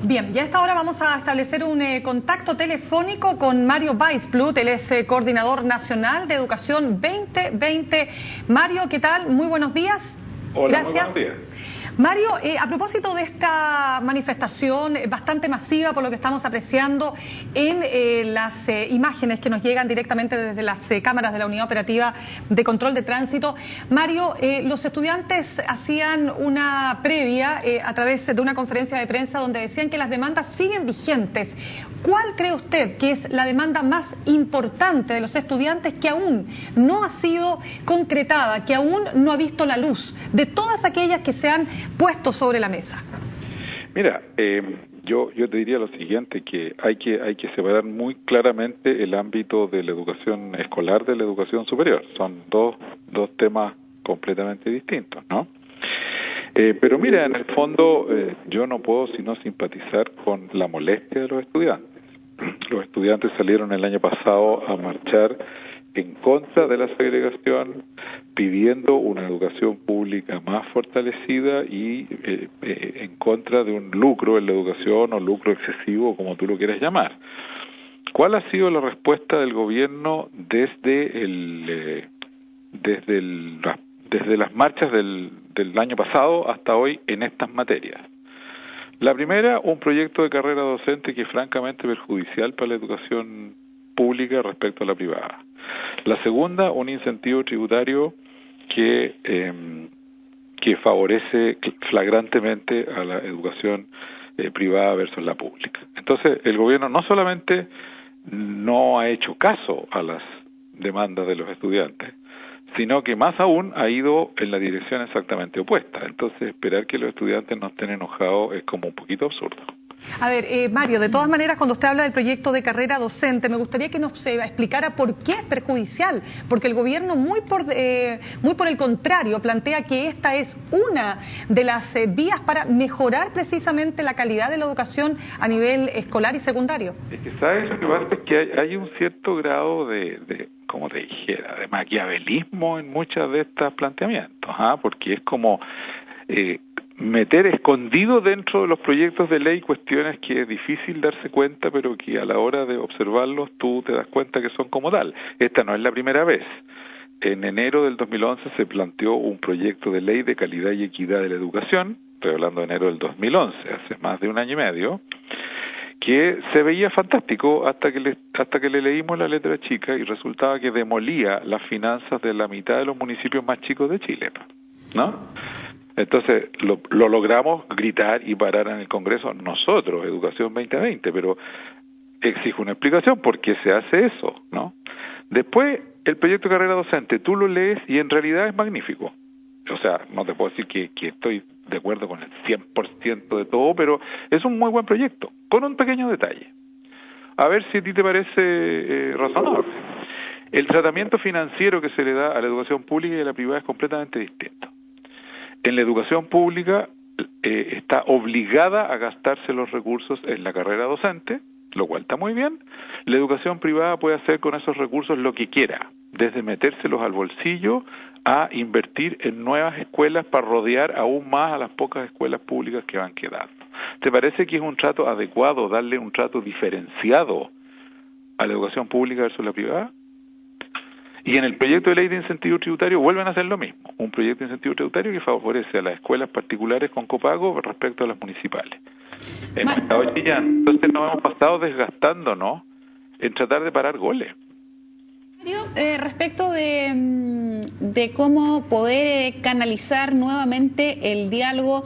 Bien, ya a esta hora vamos a establecer un contacto telefónico con Mario Weissblut, él es coordinador nacional de Educación 2020. Mario, ¿qué tal? Muy buenos días. Hola, gracias. Muy buenos días. Mario, a propósito de esta manifestación bastante masiva, por lo que estamos apreciando en las imágenes que nos llegan directamente desde las cámaras de la Unidad Operativa de Control de Tránsito, Mario, los estudiantes hacían una previa a través de una conferencia de prensa donde decían que las demandas siguen vigentes. ¿Cuál cree usted que es la demanda más importante de los estudiantes que aún no ha sido concretada, que aún no ha visto la luz, de todas aquellas que se han puesto sobre la mesa? Mira, yo te diría lo siguiente, que hay que separar muy claramente el ámbito de la educación escolar de la educación superior. Son dos temas completamente distintos, ¿no? Pero mira, en el fondo yo no puedo sino simpatizar con la molestia de los estudiantes. Los estudiantes salieron el año pasado a marchar en contra de la segregación, pidiendo una educación pública más fortalecida y en contra de un lucro en la educación o lucro excesivo, como tú lo quieras llamar. ¿Cuál ha sido la respuesta del gobierno desde las marchas del año pasado hasta hoy en estas materias? La primera, un proyecto de carrera docente que es francamente perjudicial para la educación pública respecto a la privada. La segunda, un incentivo tributario que favorece flagrantemente a la educación privada versus la pública. Entonces, el gobierno no solamente no ha hecho caso a las demandas de los estudiantes, sino que más aún ha ido en la dirección exactamente opuesta. Entonces, esperar que los estudiantes no estén enojados es como un poquito absurdo. A ver, Mario, de todas maneras, cuando usted habla del proyecto de carrera docente, me gustaría que nos explicara por qué es perjudicial, porque el gobierno muy por el contrario plantea que esta es una de las vías para mejorar precisamente la calidad de la educación a nivel escolar y secundario. Es que, ¿sabes? Lo que pasa es que hay un cierto grado de como te dijera, de maquiavelismo en muchos de estos planteamientos, porque es como meter escondido dentro de los proyectos de ley cuestiones que es difícil darse cuenta, pero que a la hora de observarlos tú te das cuenta que son como tal. Esta no es la primera vez. En enero del 2011 se planteó un proyecto de ley de calidad y equidad de la educación, estoy hablando de enero del 2011, hace más de un año y medio, que se veía fantástico hasta que le leímos la letra chica y resultaba que demolía las finanzas de la mitad de los municipios más chicos de Chile, ¿no? Entonces lo logramos gritar y parar en el Congreso nosotros, Educación 2020, pero exige una explicación por qué se hace eso, ¿no? Después, el proyecto de carrera docente, tú lo lees y en realidad es magnífico. O sea, no te puedo decir que estoy de acuerdo con el 100% de todo, pero es un muy buen proyecto, con un pequeño detalle. A ver si a ti te parece razonable. El tratamiento financiero que se le da a la educación pública y a la privada es completamente distinto. En la educación pública está obligada a gastarse los recursos en la carrera docente, lo cual está muy bien. La educación privada puede hacer con esos recursos lo que quiera, desde metérselos al bolsillo a invertir en nuevas escuelas para rodear aún más a las pocas escuelas públicas que van quedando. ¿Te parece que es un trato adecuado darle un trato diferenciado a la educación pública versus la privada? Y en el proyecto de ley de incentivo tributario vuelven a hacer lo mismo, un proyecto de incentivo tributario que favorece a las escuelas particulares con copago respecto a las municipales. Hemos estado chillando, entonces nos hemos pasado desgastándonos en tratar de parar goles. Respecto de cómo poder canalizar nuevamente el diálogo,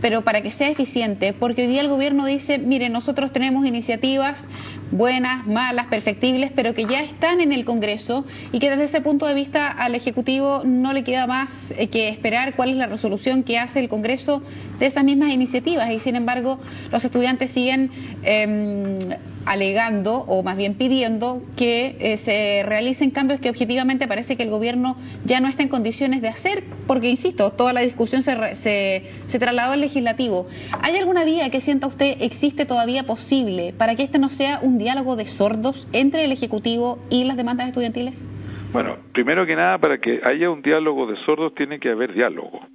pero para que sea eficiente, porque hoy día el gobierno dice, mire, nosotros tenemos iniciativas buenas, malas, perfectibles, pero que ya están en el Congreso y que desde ese punto de vista al Ejecutivo no le queda más que esperar cuál es la resolución que hace el Congreso de esas mismas iniciativas, y sin embargo los estudiantes siguen alegando, o más bien pidiendo, que se realicen cambios que objetivamente parece que el gobierno ya no está en condiciones de hacer, porque insisto, toda la discusión se trasladó al legislativo. ¿Hay alguna vía que sienta usted existe todavía posible para que este no sea un diálogo de sordos entre el Ejecutivo y las demandas estudiantiles? Bueno, primero que nada, para que haya un diálogo de sordos tiene que haber diálogo.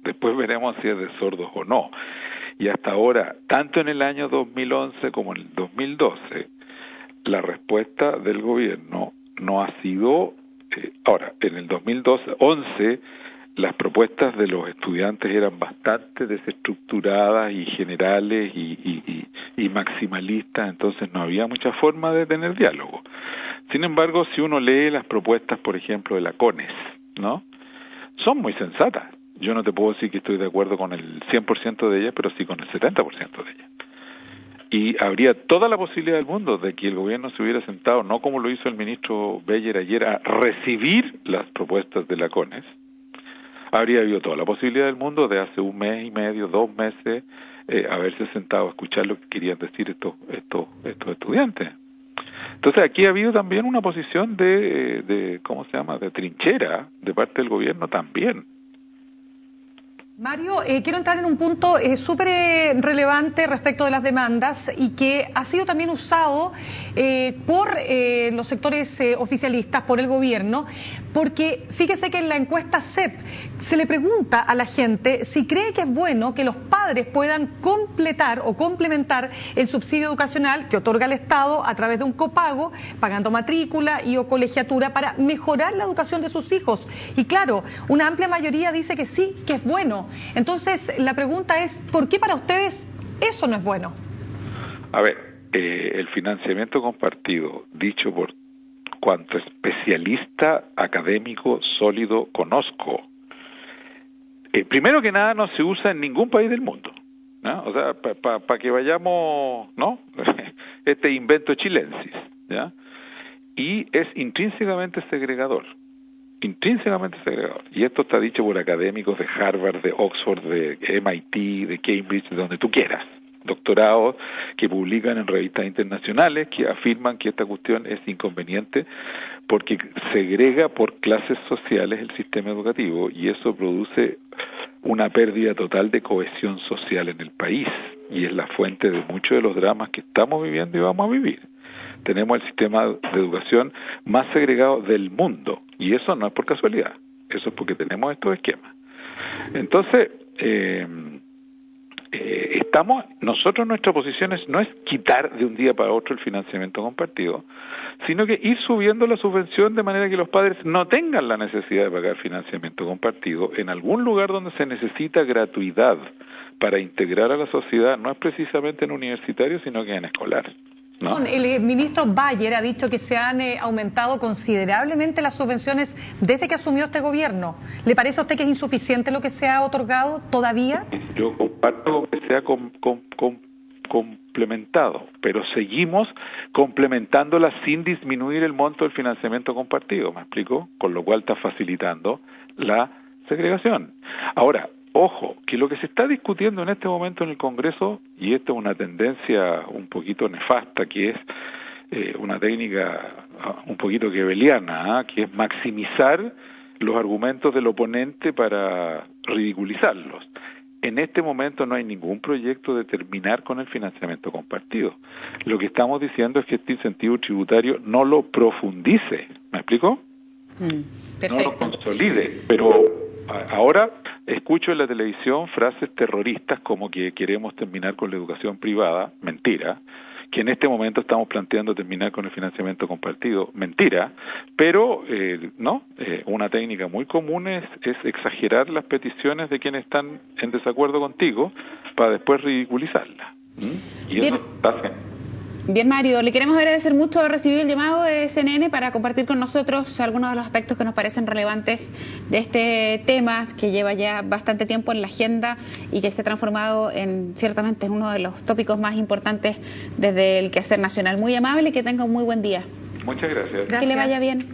Después veremos si es de sordos o no. Y hasta ahora, tanto en el año 2011 como en el 2012, la respuesta del gobierno no ha sido... ahora, en el 2011, las propuestas de los estudiantes eran bastante desestructuradas y generales y maximalistas, entonces no había mucha forma de tener diálogo. Sin embargo, si uno lee las propuestas, por ejemplo, de la CONES, ¿no?, son muy sensatas. Yo no te puedo decir que estoy de acuerdo con el 100% de ellas, pero sí con el 70% de ellas. Y habría toda la posibilidad del mundo de que el gobierno se hubiera sentado, no como lo hizo el ministro Beyer ayer, a recibir las propuestas de la CONES. Habría habido toda la posibilidad del mundo de hace un mes y medio, 2 meses, haberse sentado a escuchar lo que querían decir estos estudiantes. Entonces aquí ha habido también una posición de ¿cómo se llama?, de trinchera de parte del gobierno también. Mario, quiero entrar en un punto súper relevante respecto de las demandas y que ha sido también usado por los sectores oficialistas, por el gobierno, porque fíjese que en la encuesta CEP se le pregunta a la gente si cree que es bueno que los padres puedan completar o complementar el subsidio educacional que otorga el Estado a través de un copago, pagando matrícula y o colegiatura para mejorar la educación de sus hijos. Y claro, una amplia mayoría dice que sí, que es bueno. Entonces, la pregunta es, ¿por qué para ustedes eso no es bueno? A ver, el financiamiento compartido, dicho por cuanto especialista académico sólido conozco, primero que nada no se usa en ningún país del mundo, ¿no? O sea, para que vayamos, ¿no? Este invento chilensis, ¿ya? Y es intrínsecamente segregador. Y esto está dicho por académicos de Harvard, de Oxford, de MIT, de Cambridge, de donde tú quieras, doctorados que publican en revistas internacionales que afirman que esta cuestión es inconveniente porque segrega por clases sociales el sistema educativo y eso produce una pérdida total de cohesión social en el país y es la fuente de muchos de los dramas que estamos viviendo y vamos a vivir. Tenemos el sistema de educación más segregado del mundo y eso no es por casualidad, eso es porque tenemos estos esquemas. Entonces, nuestra posición no es quitar de un día para otro el financiamiento compartido, sino que ir subiendo la subvención de manera que los padres no tengan la necesidad de pagar financiamiento compartido en algún lugar donde se necesita gratuidad para integrar a la sociedad, no es precisamente en universitario, sino que en escolar. ¿No? El ministro Beyer ha dicho que se han aumentado considerablemente las subvenciones desde que asumió este gobierno. ¿Le parece a usted que es insuficiente lo que se ha otorgado todavía? Yo comparto que sea complementado, pero seguimos complementándola sin disminuir el monto del financiamiento compartido, ¿me explico? Con lo cual está facilitando la segregación. Ahora, ojo, que lo que se está discutiendo en este momento en el Congreso, y esta es una tendencia un poquito nefasta, que es una técnica un poquito goebbeliana, que es maximizar los argumentos del oponente para ridiculizarlos. En este momento no hay ningún proyecto de terminar con el financiamiento compartido. Lo que estamos diciendo es que este incentivo tributario no lo profundice, ¿me explico? No lo consolide, pero ahora escucho en la televisión frases terroristas como que queremos terminar con la educación privada, mentira, que en este momento estamos planteando terminar con el financiamiento compartido, mentira, pero una técnica muy común es exagerar las peticiones de quienes están en desacuerdo contigo para después ridiculizarlas. Y eso hace. Bien, Mario, le queremos agradecer mucho haber recibido el llamado de CNN para compartir con nosotros algunos de los aspectos que nos parecen relevantes de este tema que lleva ya bastante tiempo en la agenda y que se ha transformado ciertamente en uno de los tópicos más importantes desde el quehacer nacional. Muy amable y que tenga un muy buen día. Muchas gracias. Que le vaya bien.